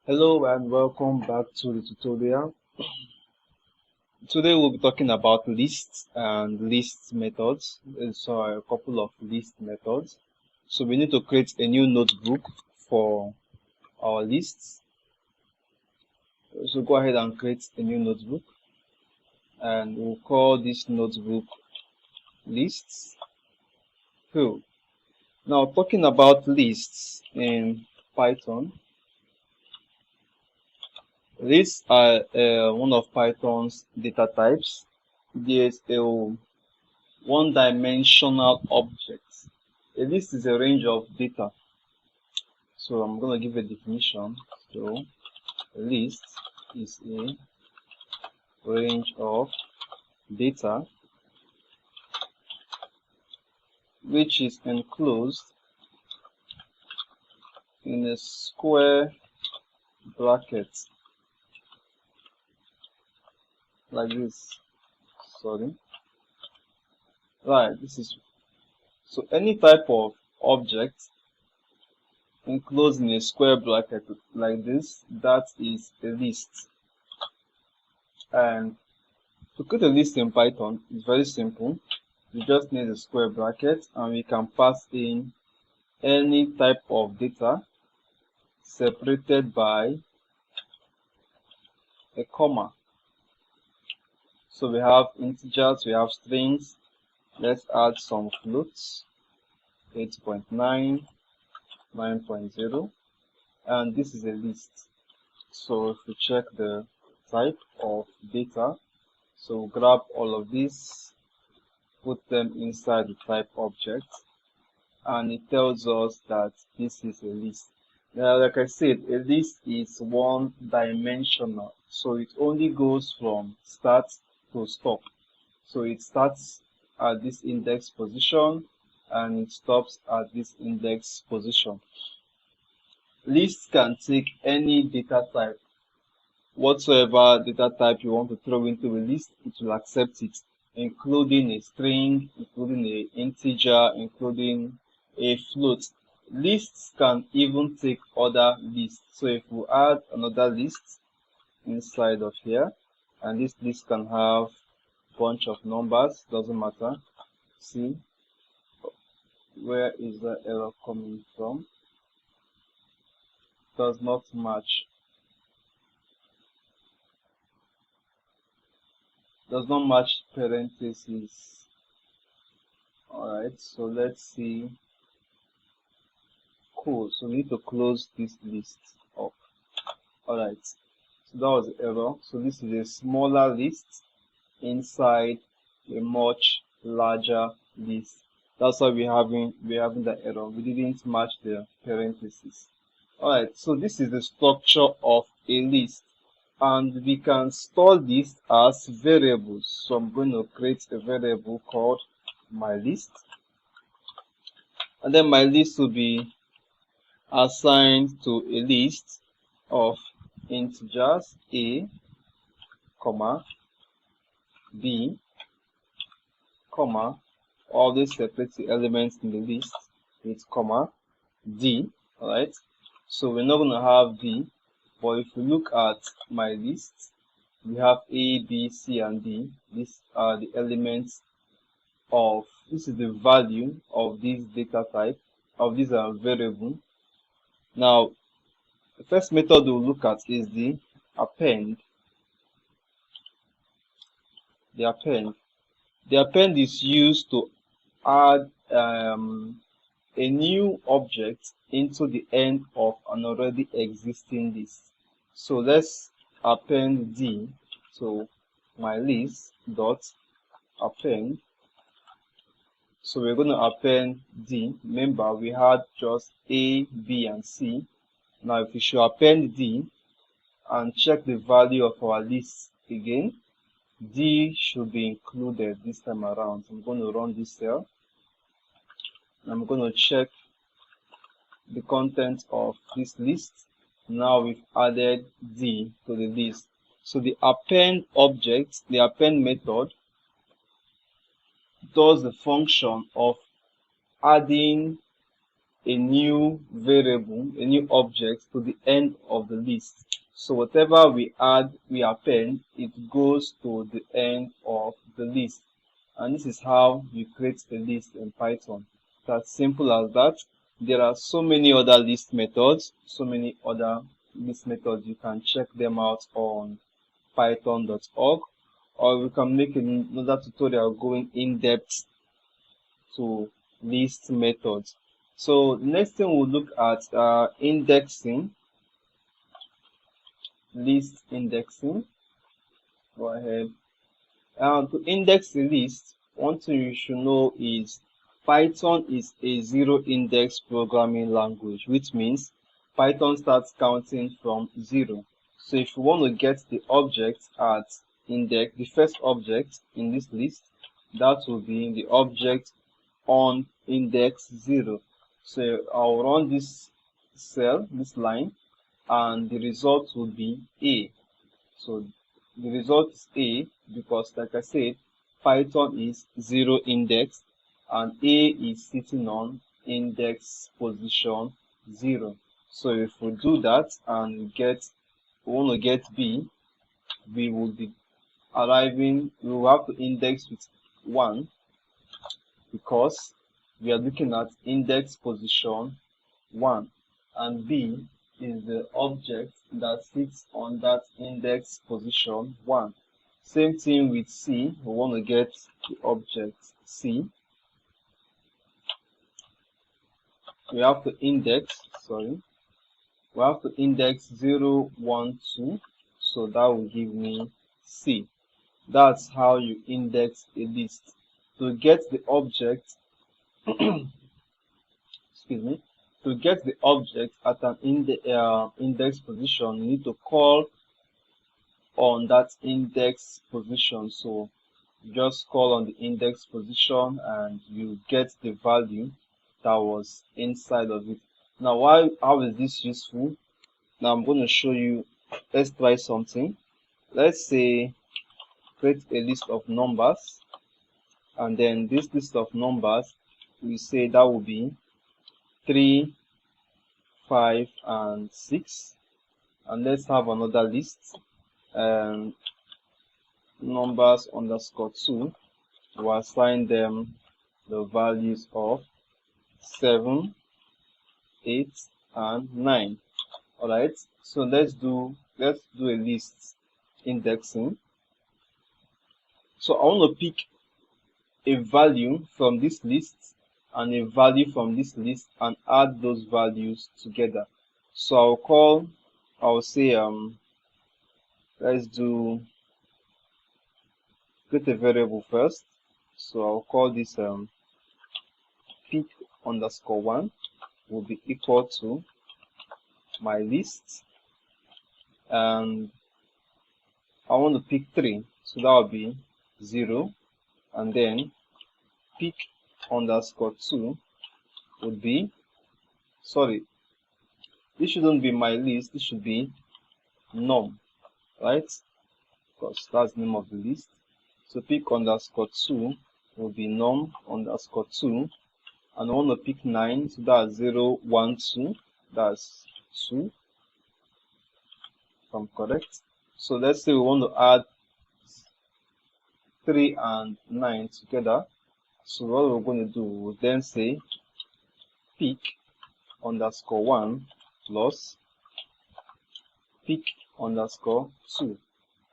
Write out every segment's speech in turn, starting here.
Hello and welcome back to the tutorial. Today we'll be talking about lists and list methods. So a couple of list methods. So we need to create a new notebook for our lists. So go ahead and create a new notebook and we'll call this notebook lists. Cool. Now talking about lists in Python. Lists are one of Python's data types. There's a one-dimensional object. A list is a range of data. So I'm going to give a definition. So a list is a range of data which is enclosed in a square bracket like this. Sorry. Right, this is so any type of object enclosed in a square bracket like this, that is a list. And to create a list in Python is very simple. We just need a square bracket and we can pass in any type of data separated by a comma. So we have integers, we have strings. Let's add some floats. 8.9, 9.0, and this is a list. So if we check the type of data, so grab all of these, put them inside the type object, and it tells us that this is a list. Now, like I said, a list is one-dimensional, so it only goes from start to stop. So it starts at this index position and it stops at this index position. Lists can take any data type. Whatsoever data type you want to throw into a list, it will accept it, including a string, including an integer, including a float. Lists can even take other lists. So if we add another list inside of here, and this list can have a bunch of numbers, doesn't matter. See, where is the error coming from? Does not match. Does not match parentheses. Alright, so let's see. Cool, so we need to close this list up. Alright, so that was the error. So this is a smaller list inside a much larger list. That's why we're having that error. We didn't match the parentheses. Alright, so this is the structure of a list, and we can store this as variables. So I'm going to create a variable called my list, and then my list will be assigned to a list of integers a, comma, b, comma, all these separate elements in the list with comma, d. Alright, so we're not going to have d, but if we look at my list, we have a, b, c, and d. These are the elements of, this is the value of this data type, of this variable. Now, the first method we'll look at is the append. The append is used to add a new object into the end of an already existing list. So let's append d to my list dot append. So we're going to append d. Remember, we had just a, b, and c. Now if we should append d and check the value of our list again, d should be included this time around. So I'm going to run this cell. I'm going to check the content of this list. Now we've added d to the list. So the append object, the append method, does the function of adding a new variable, a new object to the end of the list. So whatever we append, it goes to the end of the list. And this is how you create a list in Python. It's as simple as that. There are so many other list methods, you can check them out on python.org, or we can make another tutorial going in depth to list methods. So next thing we'll look at indexing, list indexing. Go ahead. To index a list, one thing you should know is Python is a zero-index programming language, which means Python starts counting from 0. So if you want to get the object at index, the first object in this list, that will be the object on index 0. So I'll run this cell, this line, and the result will be A. So the result is A because, like I said, Python is 0 index and A is sitting on index position 0. So if we do that and we want to get B, we will be arriving, we will have to index with 1 because we are looking at index position 1, and B is the object that sits on that index position 1. Same thing with C. We want to get the object C. We have to index 0, 1, 2. So that will give me C. That's how you index a list. To get the object, excuse me, to get the object at an index position, you need to call on that index position. So just call on the index position and you get the value that was inside of it. Now, how is this useful? Now I'm going to show you. Let's try something. Let's say create a list of numbers, and then this list of numbers, we say that will be 3, 5, and 6. And let's have another list, numbers underscore 2. We'll assign them the values of 7, 8, and 9. Alright, so let's do a list indexing. So I want to pick a value from this list and a value from this list and add those values together. So I'll say let's create a variable first. So I'll call this pick underscore 1 will be equal to my list, and I want to pick 3, so that will be 0, and then pick underscore 2 would be, sorry, this shouldn't be my list, this should be num, right? Because that's the name of the list. So pick underscore 2 will be num underscore 2, and I want to pick 9, so that's 0, 1, 2, that's 2, if I'm correct. So let's say we want to add 3 and 9 together. So what we're going to do, we'll then say pick underscore 1 plus pick underscore 2,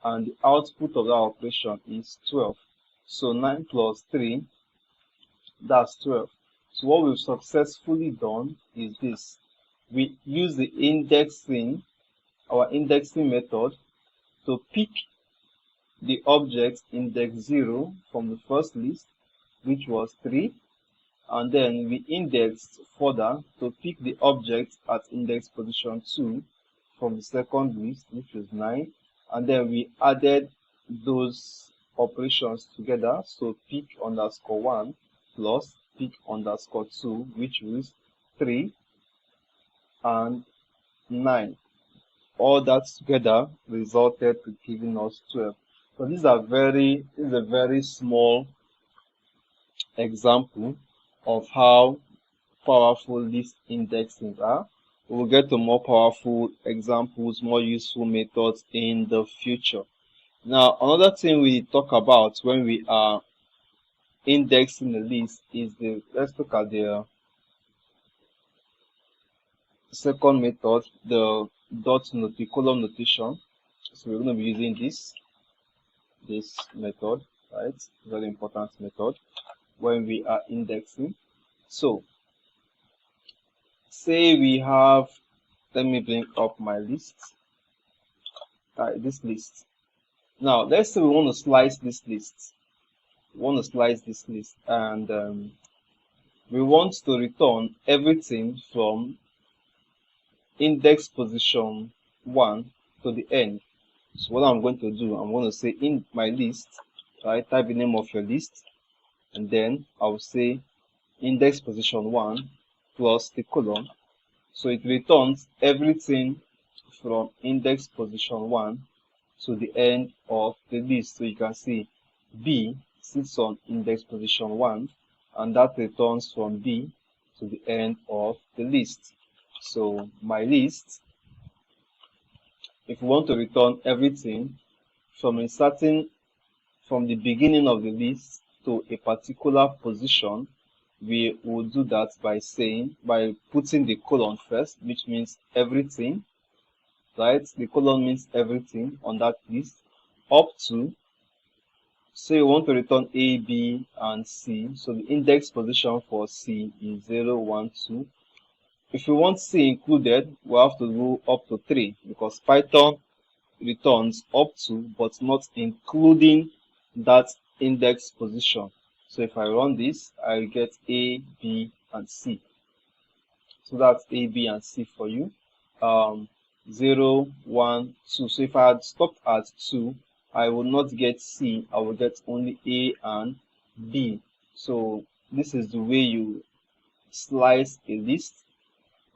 and the output of that operation is 12. So 9 plus 3, that's 12. So what we've successfully done is this. We use the our indexing method to pick the object index 0 from the first list, which was 3, and then we indexed further to pick the object at index position 2 from the second list, which was 9, and then we added those operations together. So pick underscore 1 plus pick underscore 2, which was 3 and 9. All that together resulted to giving us 12. So this is a very small example of how powerful list indexing are. We'll get to more powerful examples, more useful methods in the future. Now, another thing we talk about when we are indexing a list is let's look at the second method, the the column notation. So we're going to be using this method, right? Very important method when we are indexing. So say we have, let me bring up my list, this list. Now let's say we want to slice this list. We want to slice this list, and we want to return everything from index position 1 to the end. So what I'm going to do, I'm going to say in my list, right? Type the name of your list, and then I will say index position 1 plus the colon. So it returns everything from index position 1 to the end of the list. So you can see B sits on index position 1, and that returns from B to the end of the list. So my list, if we want to return everything from the beginning of the list to a particular position, we will do that by putting the colon first, which means everything, right? The colon means everything on that list up to, say you want to return A, B, and C. So the index position for C is 0, 1, 2. If you want C included, we have to go up to 3, because Python returns up to but not including that index position. So if I run this, I get A, B, and C. So that's A, B, and C for you. 0, 1, 2. So if I had stopped at 2, I will not get C. I will get only A and B. So this is the way you slice a list.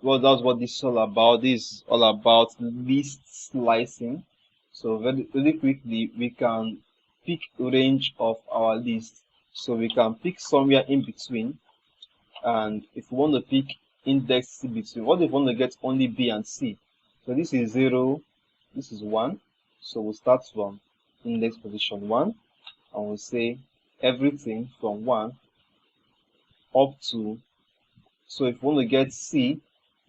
Well, that's what this is all about. This is all about list slicing. So very quickly, we can pick a range of our list. So we can pick somewhere in between. And if we want to pick index C between, what if we want to get only B and C? So this is 0, this is 1. So we'll start from index position 1, and we'll say everything from 1 up to. So if we want to get C,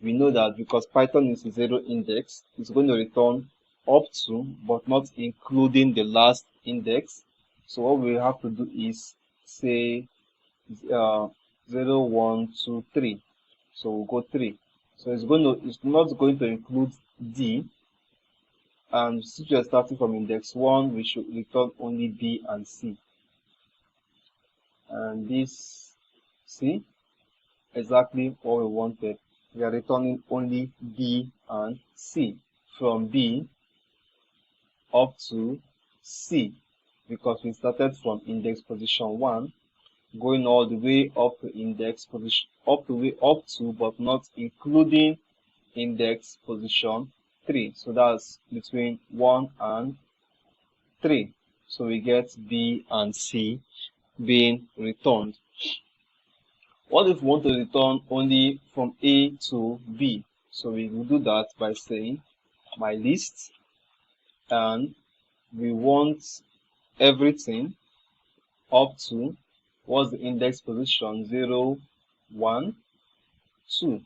we know that because Python is a 0 index, it's going to return up to, but not including the last index. So what we have to do is say 0, 1, 2, 3. So we'll go 3. So it's not going to include D. And since we are starting from index 1, we should return only B and C. And this, see, exactly what we wanted. We are returning only B and C, from B up to C, because we started from index position 1, going all the way up to index position, up to, but not including index position 3. So that's between 1 and 3. So we get B and C being returned. What if we want to return only from A to B? So we will do that by saying my list, and we want everything up to, what's the index position? 0, 1, 2.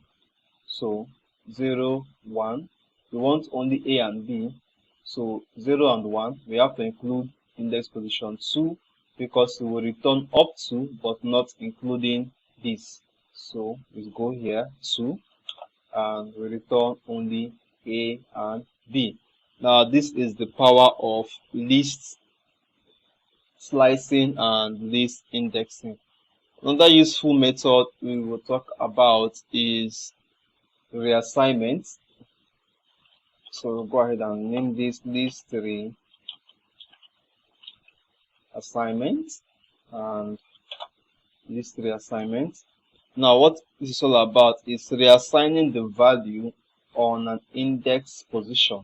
So 0, 1. We want only A and B. So 0 and 1, we have to include index position 2, because we will return up to but not including this. So we go here 2, and we return only A and B. Now this is the power of list slicing and list indexing. Another useful method we will talk about is reassignment. So we'll go ahead and name this list reassignment and list reassignment. Now what this is all about is reassigning the value on an index position.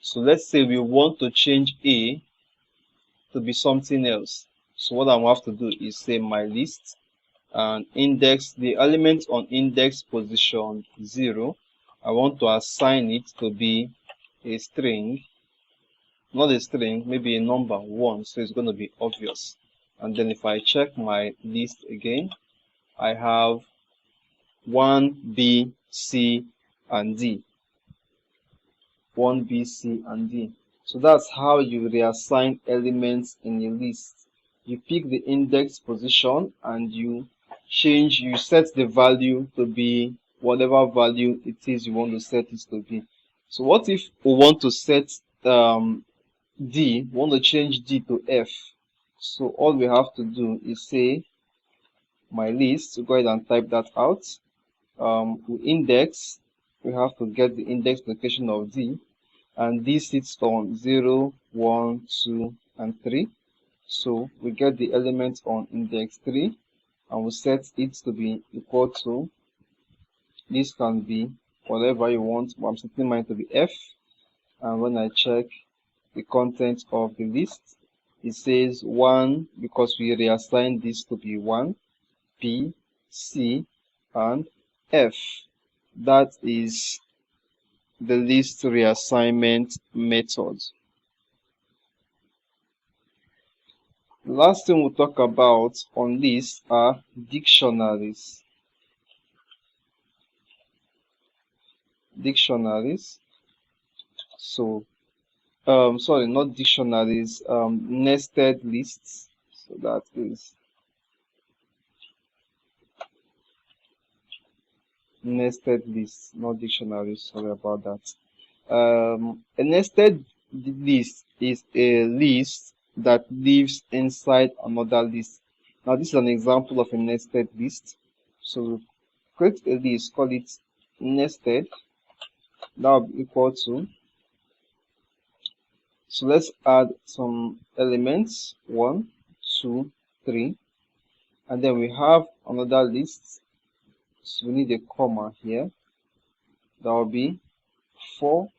So let's say we want to change A to be something else. So what I have to do is say my list, and index the element on index position 0. I want to assign it to be a string, not a string, maybe a number 1, so it's going to be obvious. And then if I check my list again, I have 1, B, C, and D. 1, B, C, and D. So that's how you reassign elements in a list. You pick the index position and you set the value to be whatever value it is you want to set it to be. So what if we want to set D, we want to change D to F? So all we have to do is say my list, so go ahead and type that out. We have to get the index location of D, and D sits on 0, 1, 2, and 3. So we get the element on index 3, and we set it to be equal to, this can be whatever you want, but I'm setting mine to be F. And when I check the content of the list, it says 1 because we reassigned this to be 1, B, C, and F. That is the list reassignment method. The last thing we'll talk about on lists are dictionaries. So sorry, not dictionaries, nested lists. So that is nested lists, not dictionaries. Sorry about that. A nested list is a list that lives inside another list. Now this is an example of a nested list. So create a list, call it nested. That will be equal to, so let's add some elements, 1, 2, 3, and then we have another list. So we need a comma here. That will be 4,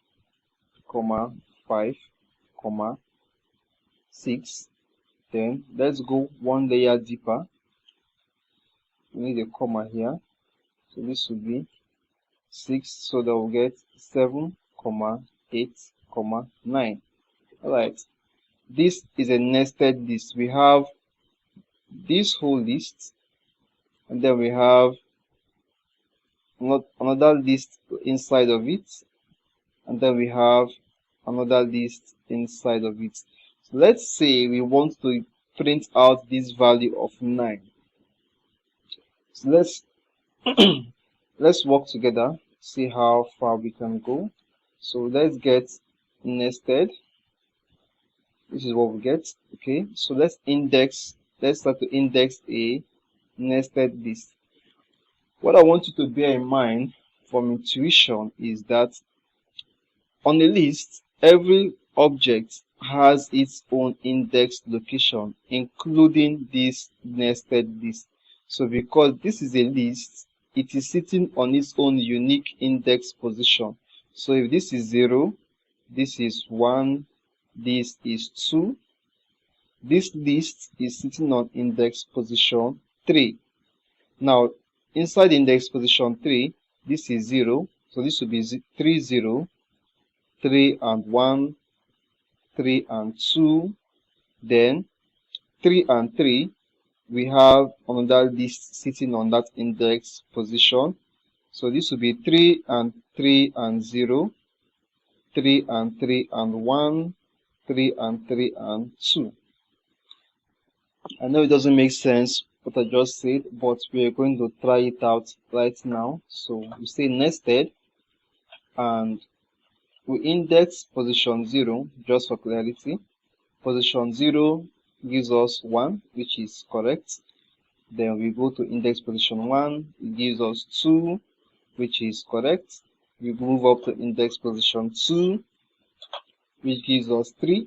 5, 6. Then let's go one layer deeper. We need a comma here. So this will be 6. So that we'll get 7, 8, 9. Alright. This is a nested list. We have this whole list, and then we have another list inside of it, and then we have another list inside of it. So let's say we want to print out this value of 9. So let's work together, see how far we can go. So let's get nested. This is what we get. Okay, so let's start to index a nested list. What I want you to bear in mind from intuition is that on a list, every object has its own index location, including this nested list. So because this is a list, it is sitting on its own unique index position. So if this is 0, this is 1, this is 2, this list is sitting on index position 3. Now, inside index position 3, this is 0, so this will be 3, 0, 3 and 1, 3 and 2, then 3 and 3, we have another list sitting on that index position. So this will be 3 and 3 and 0, 3 and 3 and 1, 3 and 3 and 2. I know it doesn't make sense what I just said, but we are going to try it out right now. So we say nested, and we index position 0 just for clarity. Position 0 gives us 1, which is correct. Then we go to index position 1, it gives us 2, which is correct. We move up to index position 2, which gives us 3,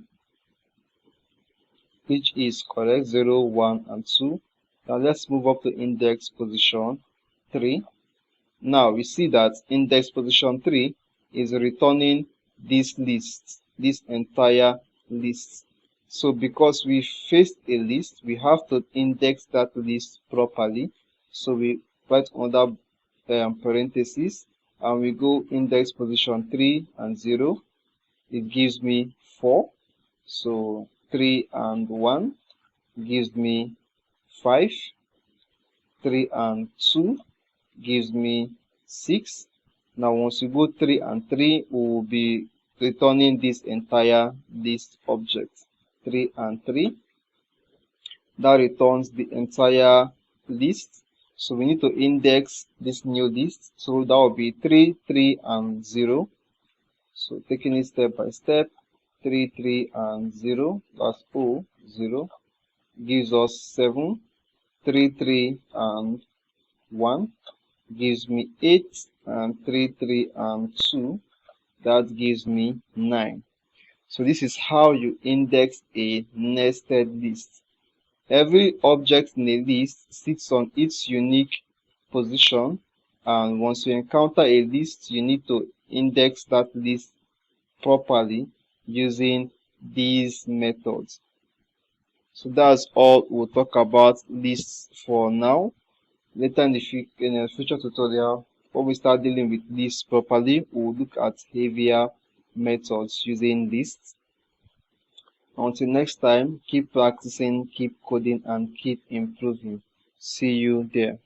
which is correct, 0, 1, and 2. Now let's move up to index position 3. Now we see that index position 3 is returning this list, this entire list. So because we faced a list, we have to index that list properly. So we write another parenthesis, and we go index position 3 and 0. It gives me 4. So 3 and 1 gives me 5. 3 and 2 gives me 6. Now once we go 3 and 3, we will be returning this entire list object. 3 and 3. That returns the entire list. So we need to index this new list. So that will be 3, 3 and 0. So taking it step by step, 3, 3 and 0, that's 0, gives us 7. 3, 3 and 1 gives me 8, and 3, 3 and 2, that gives me 9. So this is how you index a nested list. Every object in a list sits on its unique position, and once you encounter a list, you need to index that list properly using these methods. So that's all we'll talk about lists for now. Later in a future tutorial, when we start dealing with lists properly, we'll look at heavier methods using lists. Until next time, keep practicing, keep coding, and keep improving. See you there.